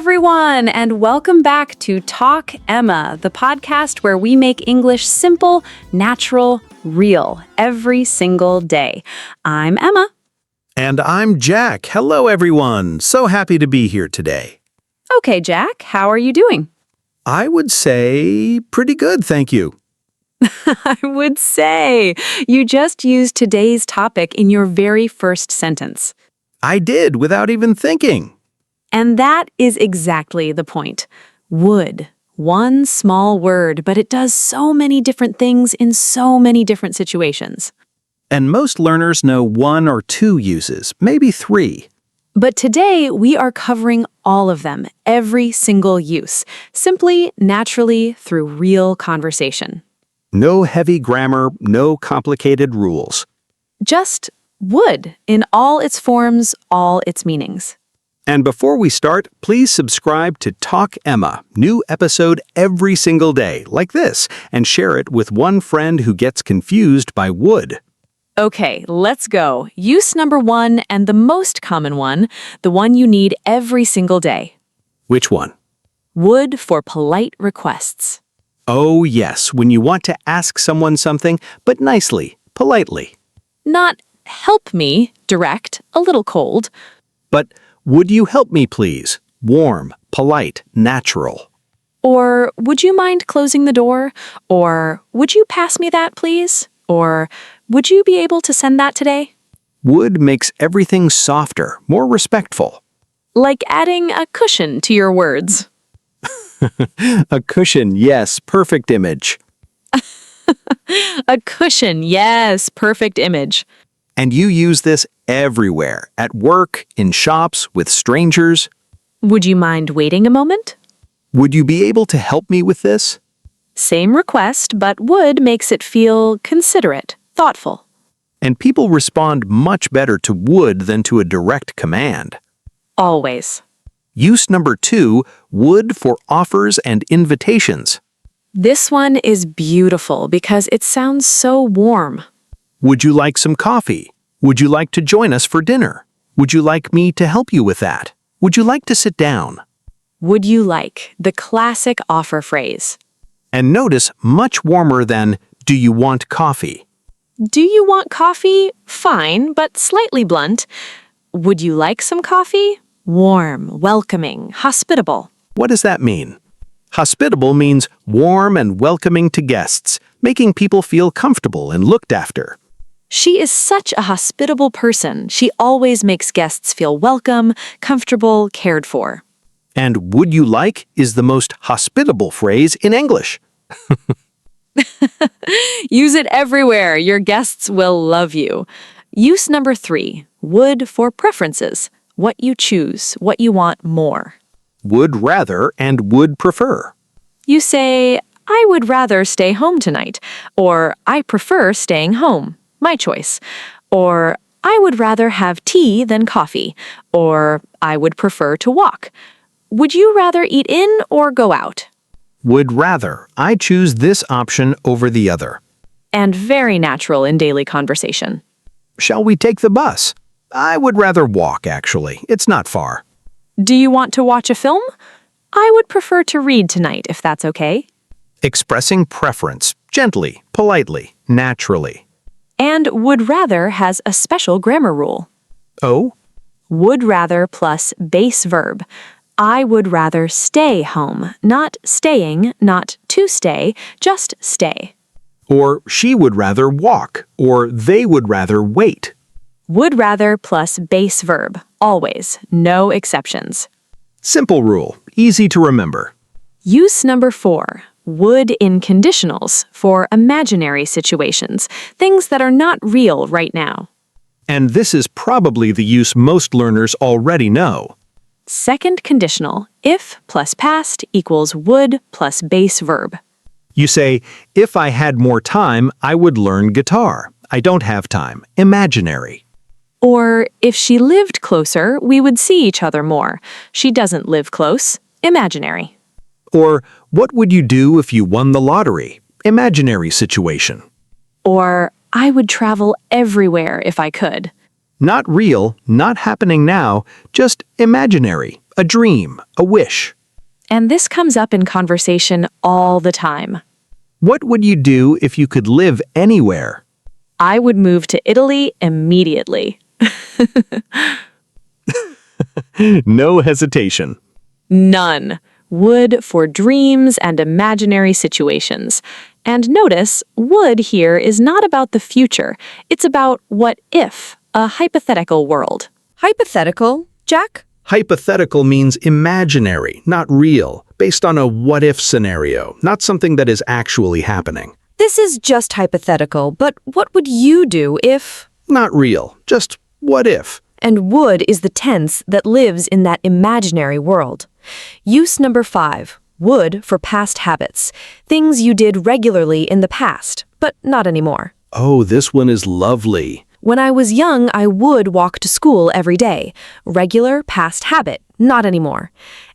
everyone, and welcome back to Talk Emma, the podcast where we make English simple, natural, real every single day. I'm Emma. And I'm Jack. Hello, everyone. So happy to be here today. Okay, Jack, how are you doing? I would say pretty good, thank you. I would say you just used today's topic in your very first sentence. I did without even thinking. And that is exactly the point. Would. One small word, but it does so many different things in so many different situations. And most learners know one or two uses, maybe three. But today, we are covering all of them, every single use, simply, naturally, through real conversation. No heavy grammar, no complicated rules. Just would, in all its forms, all its meanings. And before we start, please subscribe to Talk Emma, new episode every single day, like this, and share it with one friend who gets confused by would. Okay, let's go. Use number one and the most common one, the one you need every single day. Which one? Would for polite requests. Oh, yes, when you want to ask someone something, but nicely, politely. Not help me, direct, a little cold. But would you help me, please? Warm, polite, natural. Or would you mind closing the door? Or would you pass me that, please? Or would you be able to send that today? Would makes everything softer, more respectful. Like adding a cushion to your words. A cushion, yes, perfect image. A cushion, yes, perfect image. And you use this everywhere, at work, in shops, with strangers. Would you mind waiting a moment? Would you be able to help me with this? Same request, but would makes it feel considerate, thoughtful. And people respond much better to would than to a direct command. Always. Use number two, would for offers and invitations. This one is beautiful because it sounds so warm. Would you like some coffee? Would you like to join us for dinner? Would you like me to help you with that? Would you like to sit down? Would you like, the classic offer phrase. And notice, much warmer than, do you want coffee? Do you want coffee? Fine, but slightly blunt. Would you like some coffee? Warm, welcoming, hospitable. What does that mean? Hospitable means warm and welcoming to guests, making people feel comfortable and looked after. She is such a hospitable person. She always makes guests feel welcome, comfortable, cared for. And would you like is the most hospitable phrase in English. Use it everywhere. Your guests will love you. Use number three, would for preferences. What you choose, what you want more. Would rather and would prefer. You say, I would rather stay home tonight, or I prefer staying home. My choice. Or I would rather have tea than coffee. Or I would prefer to walk. Would you rather eat in or go out? Would rather. I choose this option over the other. And very natural in daily conversation. Shall we take the bus? I would rather walk, actually. It's not far. Do you want to watch a film? I would prefer to read tonight, if that's okay. Expressing preference, gently, politely, naturally. And would rather has a special grammar rule. Oh? Would rather plus base verb. I would rather stay home, not staying, not to stay, just stay. Or she would rather walk, or they would rather wait. Would rather plus base verb, always, no exceptions. Simple rule, easy to remember. Use number four, would in conditionals for imaginary situations, things that are not real right now. And this is probably the use most learners already know. Second conditional, if plus past equals would plus base verb. You say, if I had more time, I would learn guitar. I don't have time. Imaginary. Or, if she lived closer, we would see each other more. She doesn't live close. Imaginary. Or, what would you do if you won the lottery? Imaginary situation. Or, I would travel everywhere if I could. Not real, not happening now, just imaginary, a dream, a wish. And this comes up in conversation all the time. What would you do if you could live anywhere? I would move to Italy immediately. No hesitation. None. Would for dreams and imaginary situations. And notice, would here is not about the future. It's about what if, a hypothetical world. Hypothetical, Jack? Hypothetical means imaginary, not real, based on a what-if scenario, not something that is actually happening. This is just hypothetical, but what would you do if... Not real, just what if. And would is the tense that lives in that imaginary world. Use number 5, would for past habits, things you did regularly in the past, but not anymore. Oh, this one is lovely. When I was young, I would walk to school every day. Regular past habit, not anymore.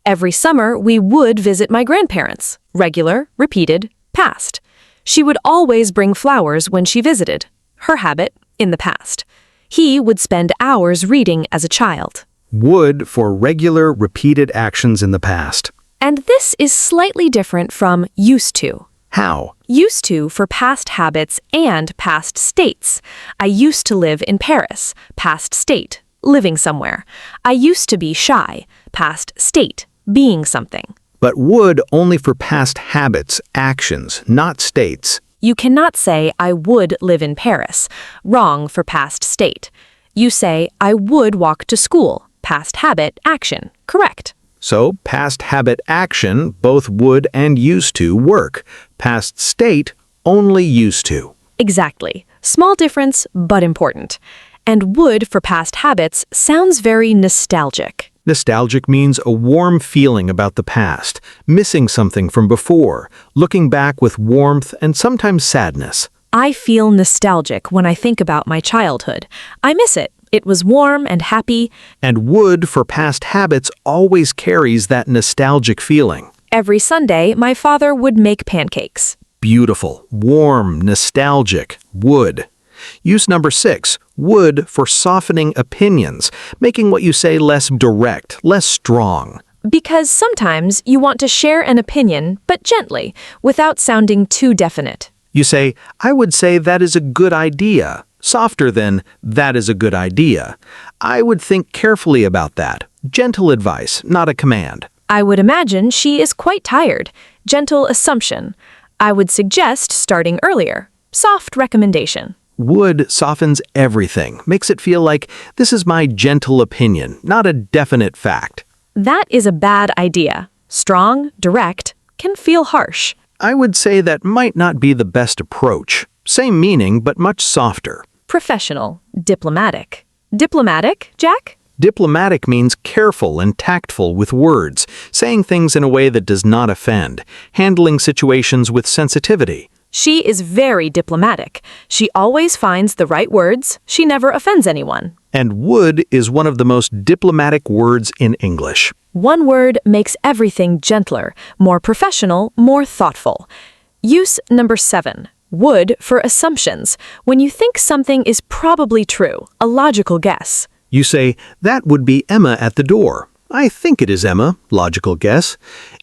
Every summer, we would visit my grandparents. Regular, repeated, past. She would always bring flowers when she visited. Her habit, in the past. He would spend hours reading as a child. Would for regular, repeated actions in the past. And this is slightly different from used to. How? Used to for past habits and past states. I used to live in Paris, past state, living somewhere. I used to be shy, past state, being something. But would only for past habits, actions, not states. You cannot say, I would live in Paris. Wrong for past state. You say, I would walk to school. Past habit, action. Correct. So, past habit action, both would and used to work. Past state, only used to. Exactly. Small difference, but important. And would for past habits sounds very nostalgic. Nostalgic means a warm feeling about the past, missing something from before, looking back with warmth and sometimes sadness. I feel nostalgic when I think about my childhood. I miss it. It was warm and happy. And would for past habits always carries that nostalgic feeling. Every Sunday, my father would make pancakes. Beautiful, warm, nostalgic, would. Use number 6, would for softening opinions, making what you say less direct, less strong. Because sometimes you want to share an opinion, but gently, without sounding too definite. You say, I would say that is a good idea, softer than that is a good idea. I would think carefully about that. Gentle advice, not a command. I would imagine she is quite tired. Gentle assumption. I would suggest starting earlier. Soft recommendation. Would softens everything, makes it feel like this is my gentle opinion, not a definite fact. That is a bad idea. Strong, direct, can feel harsh. I would say that might not be the best approach. Same meaning, but much softer. Professional, diplomatic. Diplomatic, Jack? Diplomatic means careful and tactful with words, saying things in a way that does not offend, handling situations with sensitivity. She is very diplomatic. She always finds the right words. She never offends anyone. And would is one of the most diplomatic words in English. One word makes everything gentler, more professional, more thoughtful. Use number 7. Would for assumptions. When you think something is probably true, a logical guess. You say, that would be Emma at the door. I think it is Emma, logical guess.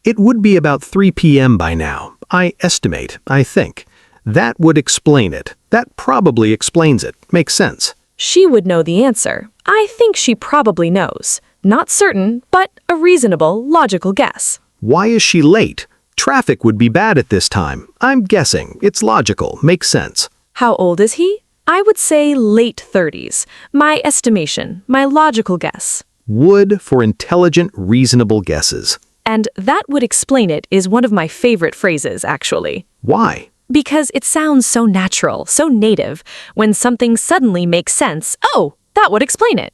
It would be about 3 p.m. by now. I estimate, I think. That would explain it. That probably explains it. Makes sense. She would know the answer. I think she probably knows. Not certain, but a reasonable, logical guess. Why is she late? Traffic would be bad at this time. I'm guessing. It's logical. Makes sense. How old is he? I would say late 30s. My estimation, my logical guess. Would for intelligent, reasonable guesses. And that would explain it is one of my favorite phrases, actually. Why? Because it sounds so natural, so native. When something suddenly makes sense, oh, that would explain it.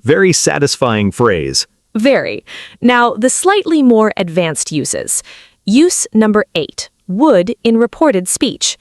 Very satisfying phrase. Very. Now, the slightly more advanced uses. Use number 8, would in reported speech.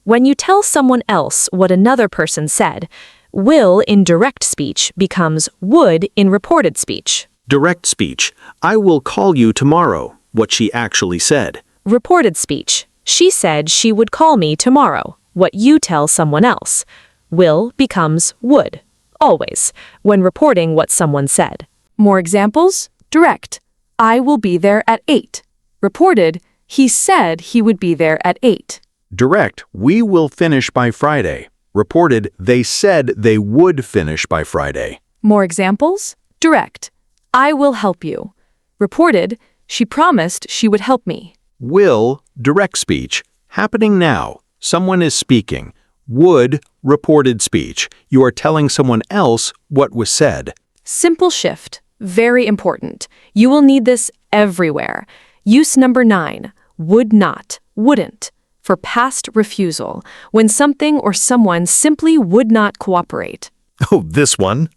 When you tell someone else what another person said, will in direct speech becomes would in reported speech. Direct speech. I will call you tomorrow. What she actually said. Reported speech. She said she would call me tomorrow. What you tell someone else. Will becomes would. Always. When reporting what someone said. More examples? Direct. I will be there at 8. Reported, he said he would be there at 8. Direct, we will finish by Friday. Reported, they said they would finish by Friday. More examples? Direct. I will help you. Reported, she promised she would help me. Will, direct speech. Happening now. Someone is speaking. Would, reported speech. You are telling someone else what was said. Simple shift. Very important. You will need this everywhere. Use number 9. Would not, wouldn't. For past refusal, when something or someone simply would not cooperate. Oh, this one?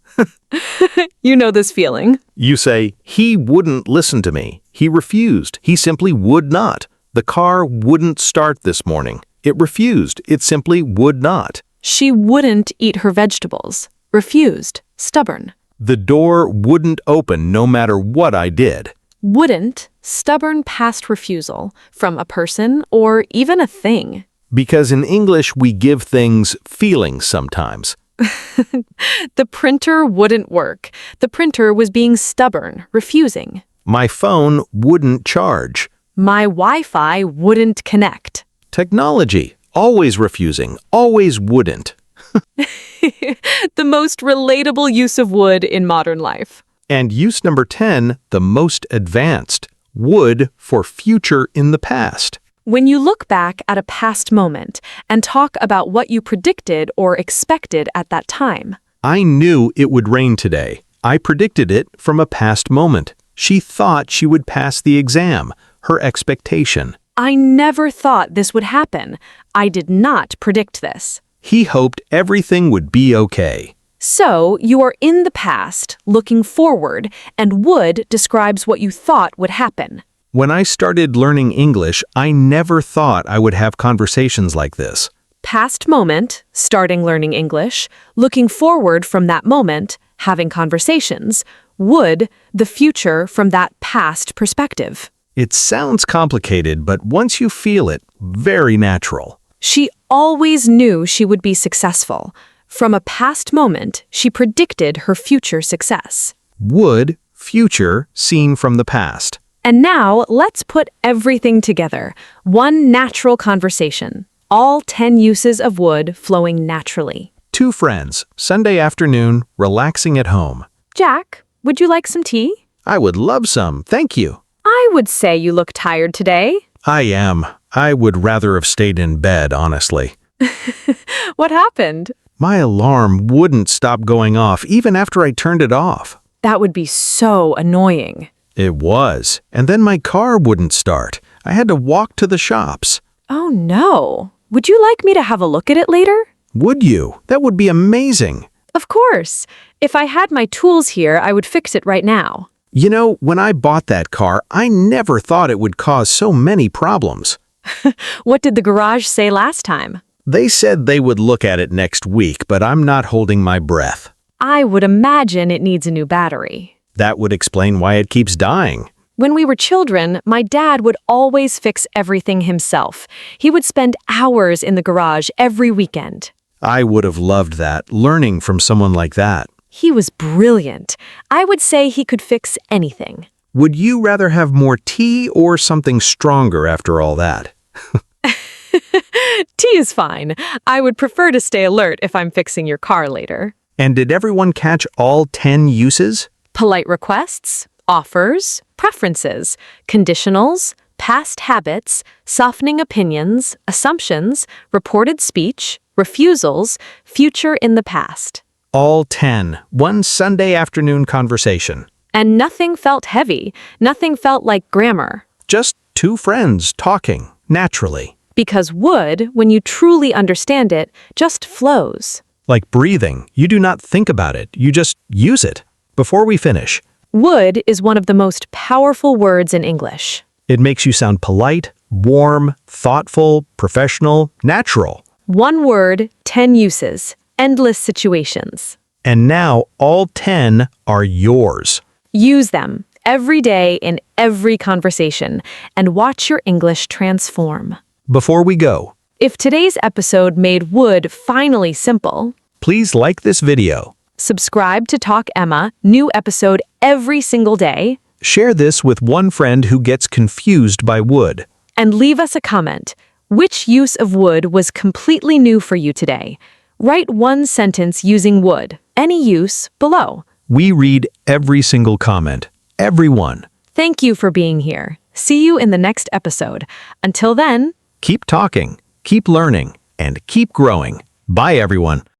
You know this feeling. You say, he wouldn't listen to me. He refused. He simply would not. The car wouldn't start this morning. It refused. It simply would not. She wouldn't eat her vegetables. Refused. Stubborn. The door wouldn't open no matter what I did. Wouldn't, stubborn past refusal from a person or even a thing. Because in English, we give things feelings sometimes. The printer wouldn't work. The printer was being stubborn, refusing. My phone wouldn't charge. My Wi-Fi wouldn't connect. Technology, always refusing, always wouldn't. The most relatable use of would in modern life. And use number 10, the most advanced, would for future in the past. When you look back at a past moment and talk about what you predicted or expected at that time. I knew it would rain today. I predicted it from a past moment. She thought she would pass the exam, her expectation. I never thought this would happen. I did not predict this. He hoped everything would be okay. So, you are in the past, looking forward, and would describes what you thought would happen. When I started learning English, I never thought I would have conversations like this. Past moment, starting learning English, looking forward from that moment, having conversations, would, the future from that past perspective. It sounds complicated, but once you feel it, very natural. She always knew she would be successful. From a past moment, she predicted her future success. Would, future, seen from the past. And now, let's put everything together. One natural conversation. All 10 uses of would flowing naturally. 2 friends, Sunday afternoon, relaxing at home. Jack, would you like some tea? I would love some, thank you. I would say you look tired today. I am. I would rather have stayed in bed, honestly. What happened? My alarm wouldn't stop going off even after I turned it off. That would be so annoying. It was. And then my car wouldn't start. I had to walk to the shops. Oh no. Would you like me to have a look at it later? Would you? That would be amazing. Of course. If I had my tools here, I would fix it right now. You know, when I bought that car, I never thought it would cause so many problems. What did the garage say last time? They said they would look at it next week, but I'm not holding my breath. I would imagine it needs a new battery. That would explain why it keeps dying. When we were children, my dad would always fix everything himself. He would spend hours in the garage every weekend. I would have loved that, learning from someone like that. He was brilliant. I would say he could fix anything. Would you rather have more tea or something stronger after all that? Tea is fine. I would prefer to stay alert if I'm fixing your car later. And did everyone catch all 10 uses? Polite requests, offers, preferences, conditionals, past habits, softening opinions, assumptions, reported speech, refusals, future in the past. All 10. One Sunday afternoon conversation. And nothing felt heavy. Nothing felt like grammar. Just 2 friends talking, naturally. Because would, when you truly understand it, just flows. Like breathing, you do not think about it, you just use it. Before we finish, Would is one of the most powerful words in English. it makes you sound polite, warm, thoughtful, professional, natural. One word, 10 uses, endless situations. And now all 10 are yours. Use them every day in every conversation and watch your English transform. Before we go, If today's episode made would finally simple, please like this video. Subscribe to Talk Emma, new episode every single day. Share this with one friend who gets confused by would. And leave us a comment. Which use of would was completely new for you today? Write one sentence using would, any use, below. We read every single comment. Everyone. Thank you for being here. See you in the next episode. Until then, Keep talking, keep learning, and keep growing. Bye, everyone.